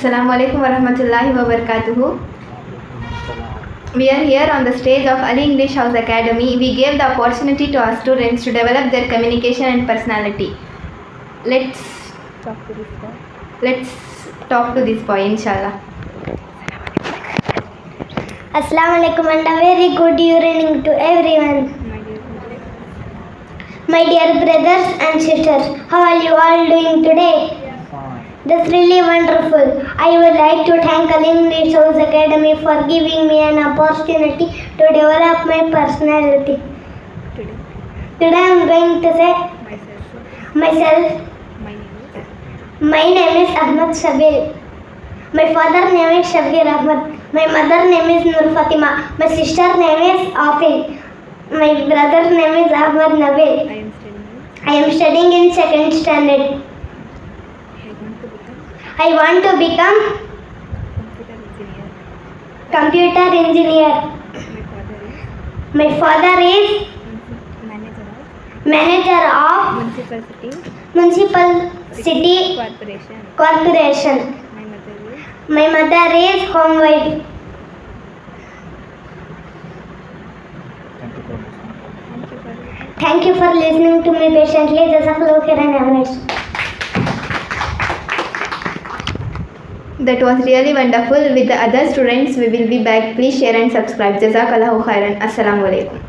Assalamu alaikum warahmatullahi wabarakatuh. We are here on the stage of Ali English House Academy. We gave the opportunity to our students to develop their communication and personality. Let's talk to this boy, inshallah. Assalamu alaikum and a very good evening to everyone. My dear brothers and sisters, how are you all doing today? That's really wonderful. I would like to thank Ali English House Academy for giving me an opportunity to develop my personality. Today I am going to say myself. My name is Ahmad Shabir. My father name is Shabir Ahmad. My mother name is Nur Fatima. My sister name is Afil. My brother name is Ahmad Nabil. I am studying in 2nd standard. I want to become computer engineer. My father is manager of municipal city corporation. My mother is home wife. Thank you for listening to me patiently. Jazakallahu khairan. Have a nice day. That was really wonderful. With the other students, we will be back. Please share and subscribe. Jazakallahu khairan. Assalamu alaikum.